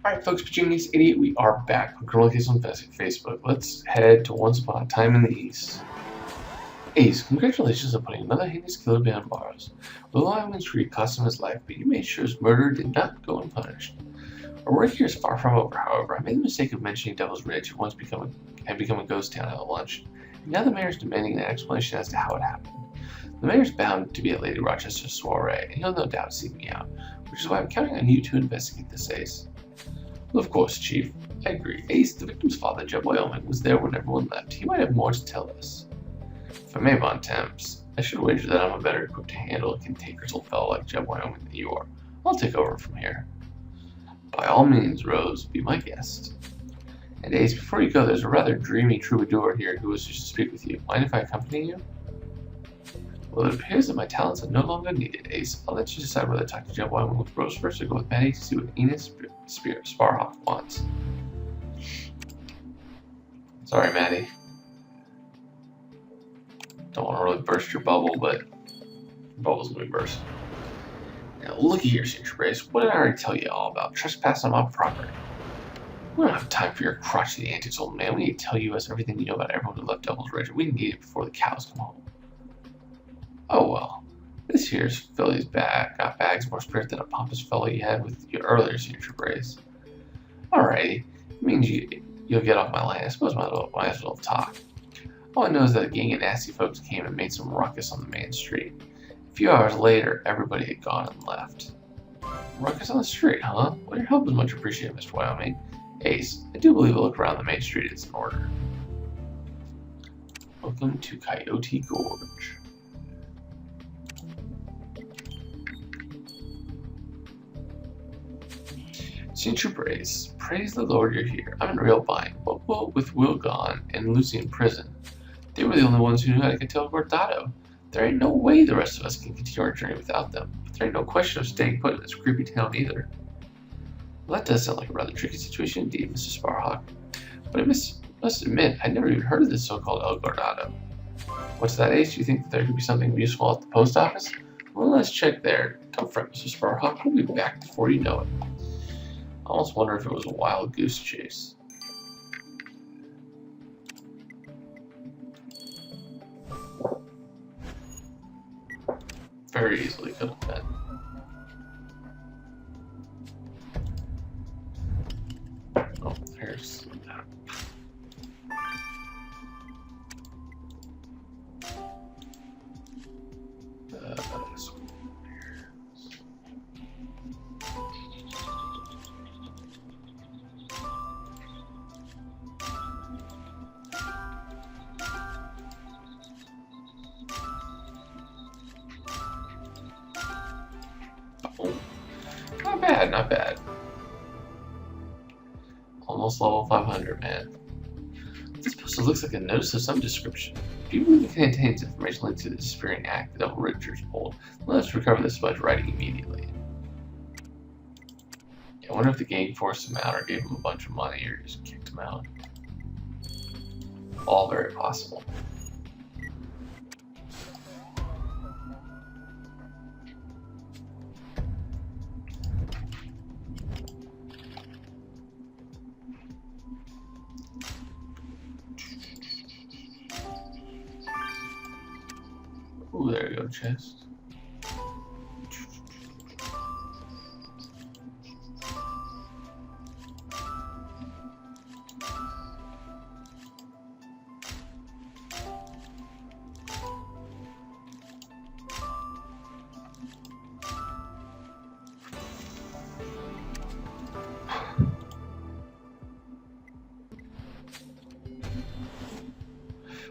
Alright folks, Genius Idiot, we are back on Concordia on Facebook. Let's head to Once Upon a Time in the East. Ace, congratulations on putting another heinous killer behind bars. Will Wyoming Street cost him his life, but you made sure his murder did not go unpunished. Our work here is far from over, however. I made the mistake of mentioning Devil's Ridge had once become a ghost town at lunch, and now the mayor is demanding an explanation as to how it happened. The mayor's bound to be at Lady Rochester's soiree, and he'll no doubt seek me out, which is why I'm counting on you to investigate this, Ace. Well, of course, Chief. I agree. Ace, the victim's father, Jeb Wyoming, was there when everyone left. He might have more to tell us. If I may, Von Temps, I should wager that I'm better equipped to handle a cantankerous old fellow like Jeb Wyoming than you are. I'll take over from here. By all means, Rose, be my guest. And Ace, before you go, there's a rather dreamy troubadour here who wishes to speak with you. Mind if I accompany you? Well, it appears that my talents are no longer needed, Ace. I'll let you decide whether to talk to Jeb Wyoming with Rose first or go with Maddie to see what Enos Sparhawk wants. Sorry, Maddie. Don't want to really burst your bubble, but your bubble's going to burst. Now, looky here, Signature Brace. What did I already tell you all about? Trespassing on my property. We don't have time for your crotchety antics, old man. We need to tell you everything you know about everyone who left Devil's Ridge. We need it before the cows come home. Oh well, this here's filly's got bags more spirit than a pompous fellow you had with your earlier Signature Brace. Alrighty, it means you'll get off my land. I suppose might as well talk. All I know is that a gang of nasty folks came and made some ruckus on the main street. A few hours later, everybody had gone and left. Ruckus on the street, huh? Well, your help is much appreciated, Mr. Wyoming. Ace, I do believe a look around the main street is in order. Welcome to Coyote Gorge. Signature Brace, praise the Lord you're here. I'm in real bind. What with Will gone and Lucy in prison? They were the only ones who knew how to get to El Guardado. There ain't no way the rest of us can continue our journey without them. But there ain't no question of staying put in this creepy town either. Well, that does sound like a rather tricky situation indeed, Mr. Sparhawk. But I must admit, I'd never even heard of this so-called El Guardado. What's that, Ace? You think that there could be something useful at the post office? Well, let's check there. Come from Mr. Sparhawk. We'll be back before you know it. I almost wonder if it was a wild goose chase. Very easily could have been. Oh, there's that. This one. Not bad, not bad. Almost level 500, man. This poster looks like a notice of some description. If you believe it contains information linked to the disappearing act the Devil Richards pulled, let's recover this by writing immediately. I wonder if the gang forced him out or gave him a bunch of money or just kicked him out. All very possible. Ooh, there you go, chest.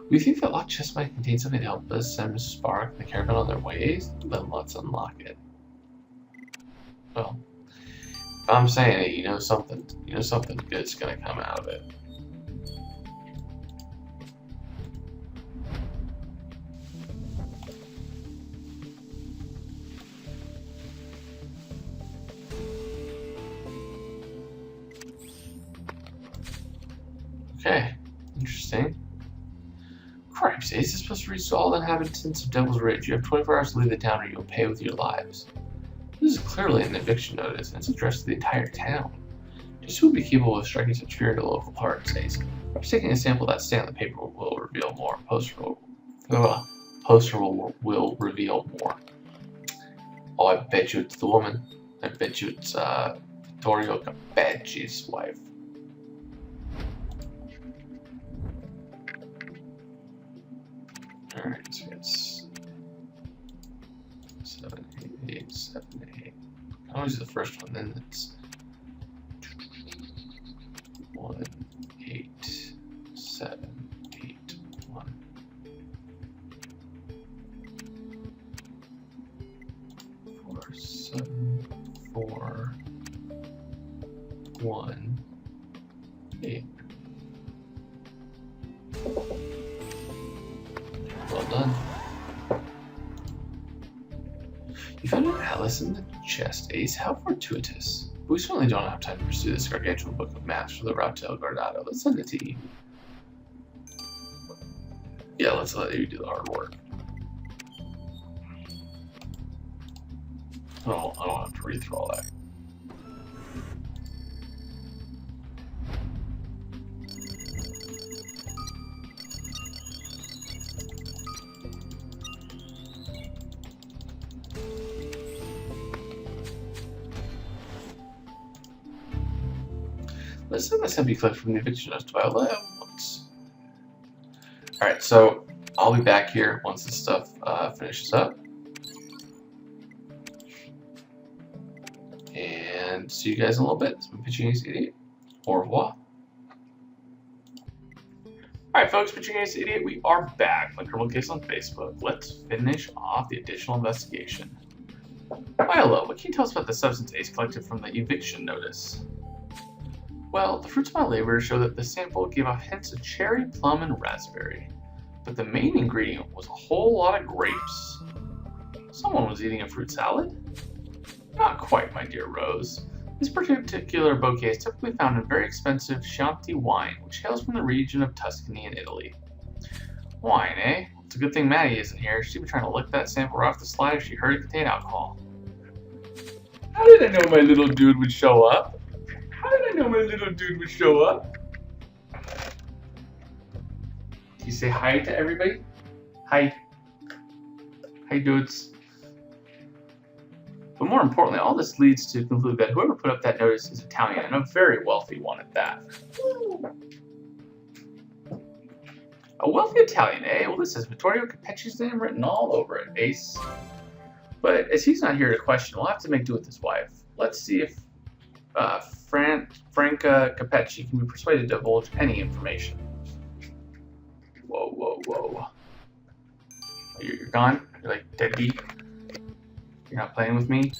We think that locked chest might contain something to help us send Mrs. Spark and the caravan on their ways? Then let's unlock it. Well, if I'm saying it, you know something good's gonna come out of it. Okay, interesting. Cripes, Ace is supposed to reach all the inhabitants of Devil's Ridge. You have 24 hours to leave the town or you'll pay with your lives. This is clearly an eviction notice, and it's addressed to the entire town. Just who would be capable of striking such fear into local parks, Ace? Perhaps taking a sample of that stain on the paper will reveal more. Poster will reveal more. Oh, I bet you it's the woman. I bet you it's Vittorio Capecci's wife. Alright, so it's 7, 8, 8, 7, 8. I'll use the first one, then it's 1, 8, 7, 8, 1. 4, 7, 4, 1, 8. Well done. You found an atlas in the chest, Ace. How fortuitous. But we certainly don't have time to pursue this gargantuan book of maps for the route to El Guardado. Let's send it to you. Yeah, let's let you do the hard work. I don't have to read through all that. Let's have you collect from the eviction notice to Viola once. Alright, so I'll be back here once this stuff finishes up. And see you guys in a little bit. It's been Pitching Ace Idiot. Au revoir. Alright folks, Pitching Ace Idiot, we are back. My criminal case on Facebook. Let's finish off the additional investigation. Viola, what can you tell us about the substance Ace collected from the eviction notice? Well, the fruits of my labor show that the sample gave off hints of cherry, plum, and raspberry. But the main ingredient was a whole lot of grapes. Someone was eating a fruit salad? Not quite, my dear Rose. This particular bouquet is typically found in very expensive Chianti wine, which hails from the region of Tuscany in Italy. Wine, eh? It's a good thing Maddie isn't here. She'd be trying to lick that sample right off the slide if she heard it contained alcohol. How did I know my little dude would show up? How did I know my little dude would show up? Do you say hi to everybody? Hi. Hi, dudes. But more importantly, all this leads to conclude that whoever put up that notice is Italian, and a very wealthy one at that. A wealthy Italian, eh? Well, this has Vittorio Capecci's name written all over it, Ace. But as he's not here to question, we'll have to make do with his wife. Let's see if Franca Capecci can be persuaded to divulge any information. Whoa, whoa, whoa. You're gone? You're like deadbeat? You're not playing with me?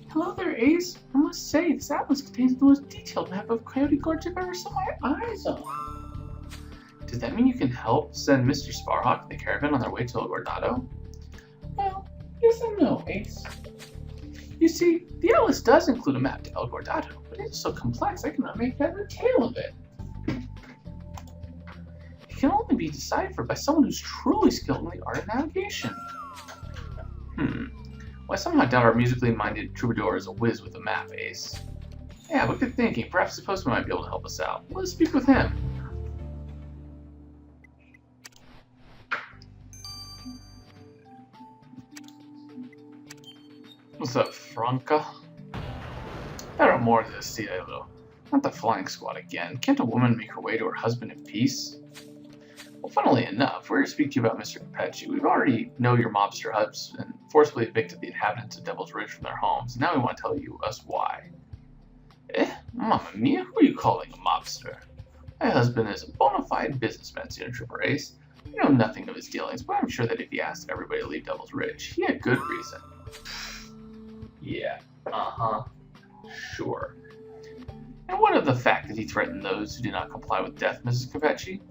Hello there, Ace. I must say, this atlas contains the most detailed map of Coyote Gorge I've ever set my eyes on. Does that mean you can help send Mr. Sparhawk and the caravan on their way to El Guardado? Well, yes and no, Ace. You see, the atlas does include a map to El Guardado, but it is so complex I cannot make head or tail of it. It can only be deciphered by someone who's truly skilled in the art of navigation. Well, I somehow doubt our musically minded troubadour is a whiz with a map, Ace. Yeah, but good thinking. Perhaps the postman might be able to help us out. Let's speak with him. What's up, Franca? There are more to this, Cielo. Not the flying squad again. Can't a woman make her way to her husband in peace? Well, funnily enough, we're here to speak to you about Mr. Capecci. We've already know your mobster husband forcibly evicted the inhabitants of Devil's Ridge from their homes, and now we want to tell us why. Mamma mia, who are you calling a mobster? My husband is a bona fide businessman, Senior Trooper Ace. We know nothing of his dealings, but I'm sure that if he asked everybody to leave Devil's Ridge, he had good reason. Yeah, sure. And what of the fact that he threatened those who did not comply with death, Mrs. Capecci?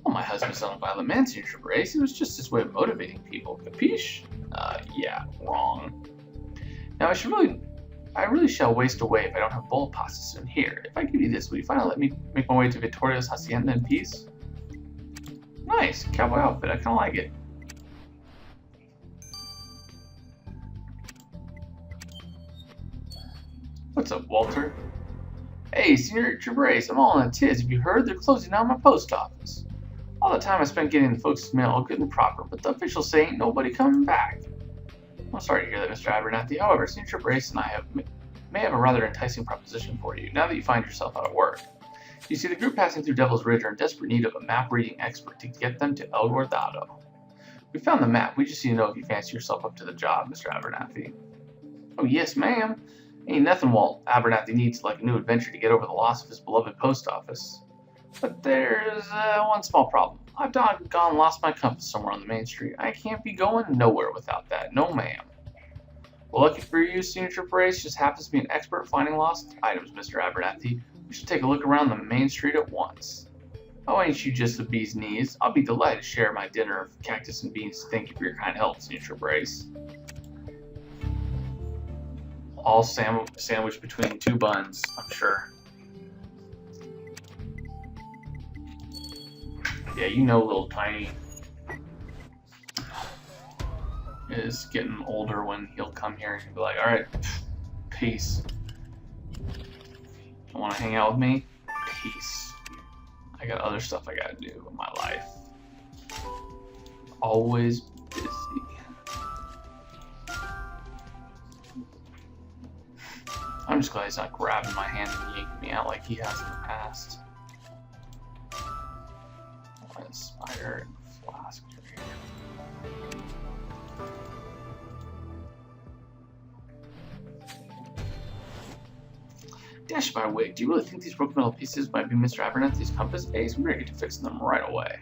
Well, my husband's not a violent man, Senior Trooper Ace. It was just his way of motivating people. Capiche? Yeah, wrong. Now, I really shall waste away if I don't have bullet pasta soon. Here, if I give you this, will you finally let me make my way to Vittorio's hacienda in peace? Nice, cowboy outfit. I kind of like it. What's up, Walter? Hey, Senior Trabrace, I'm all in a tiz. Have you heard? They're closing down my post office. All the time I spent getting the folks' mail all good and proper, but the officials say ain't nobody coming back. I'm sorry to hear that, Mr. Abernathy. However, Senior Trabrace and I may have a rather enticing proposition for you, now that you find yourself out of work. You see, the group passing through Devil's Ridge are in desperate need of a map-reading expert to get them to El Guardado. We found the map. We just need to know if you fancy yourself up to the job, Mr. Abernathy. Oh, yes, ma'am. Ain't nothing Walt Abernathy needs like a new adventure to get over the loss of his beloved post office. But there's one small problem. I've doggone lost my compass somewhere on the main street. I can't be going nowhere without that. No, ma'am. Well, lucky for you, Senior Trabrace just happens to be an expert at finding lost items, Mr. Abernathy. We should take a look around the main street at once. Oh, ain't you just the bee's knees? I'll be delighted to share my dinner of cactus and beans. Thank you for your kind help, Senior Trabrace. All sandwiched between two buns, I'm sure. Yeah, you know, little tiny is getting older when he'll come here and he'll be like, all right, peace. You want to hang out with me? Peace. I got other stuff I gotta do in my life. Always busy. I'm just glad he's not grabbing my hand and yanking me out like he has in the past. One spider and flask here. Dash my wig, do you really think these broken metal pieces might be Mr. Abernathy's compass? Ace, we better get to fixing them right away.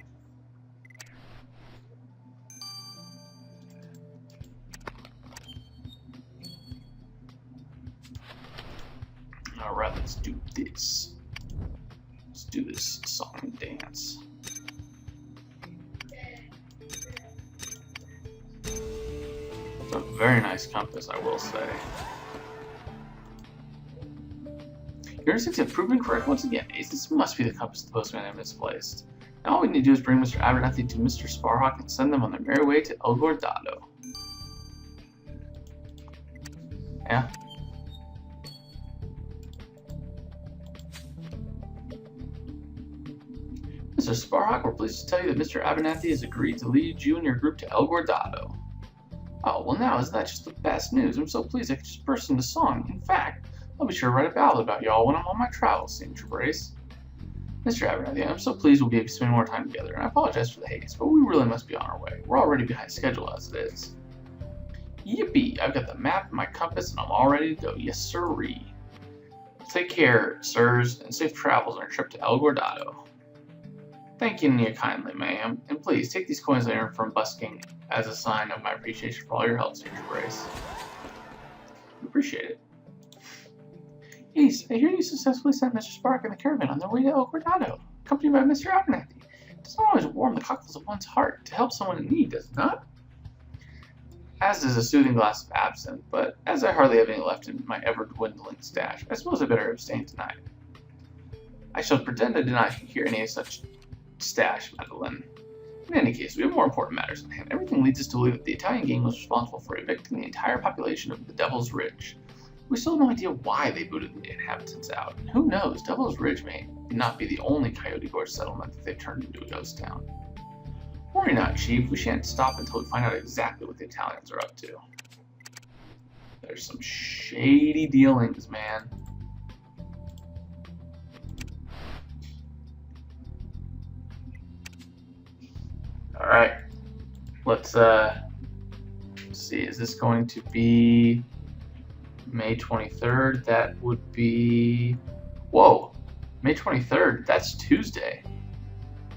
Alright, let's do this. Let's do this song and dance. It's a very nice compass, I will say. Your instincts have proven correct once again, Ace. This must be the compass the postman had misplaced. Now all we need to do is bring Mr. Abernathy to Mr. Sparhawk and send them on their merry way to El Guardado. Yeah. Mr. Sparhawk, we're pleased to tell you that Mr. Abernathy has agreed to lead you and your group to El Guardado. Oh, well now, isn't that just the best news? I'm so pleased I could just burst into song. In fact, I'll be sure to write a ballad about y'all when I'm on my travels, Senior Trabrace. Mr. Abernathy, I'm so pleased we'll be able to spend more time together, and I apologize for the haste, but we really must be on our way. We're already behind schedule as it is. Yippee! I've got the map and my compass, and I'm all ready to go. Yes, sirree. Take care, sirs, and safe travels on your trip to El Guardado. Thank you kindly, ma'am, and please take these coins I earned from busking as a sign of my appreciation for all your help, Senior Trabrace. Appreciate it. Ace, I hear you successfully sent Mr. Spark and the caravan on their way to El Guardado, accompanied by Mr. Abernathy. It does not always warm the cockles of one's heart to help someone in need, does it not? As does a soothing glass of absinthe, but as I hardly have any left in my ever-dwindling stash, I suppose I better abstain tonight. I shall pretend I did not hear any such stash, Madeline. In any case, we have more important matters at hand. Everything leads us to believe that the Italian gang was responsible for evicting the entire population of the Devil's Ridge. We still have no idea why they booted the inhabitants out. And who knows, Devil's Ridge may not be the only Coyote Gorge settlement that they've turned into a ghost town. Worry not, Chief. We shan't stop until we find out exactly what the Italians are up to. There's some shady dealings, man. Alright. Let's see, is this going to be May 23rd? That would be... Whoa! May 23rd? That's Tuesday.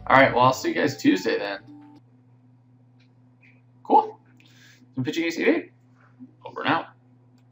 Alright, well, I'll see you guys Tuesday then. Cool. Some pitching ACV. Over and out.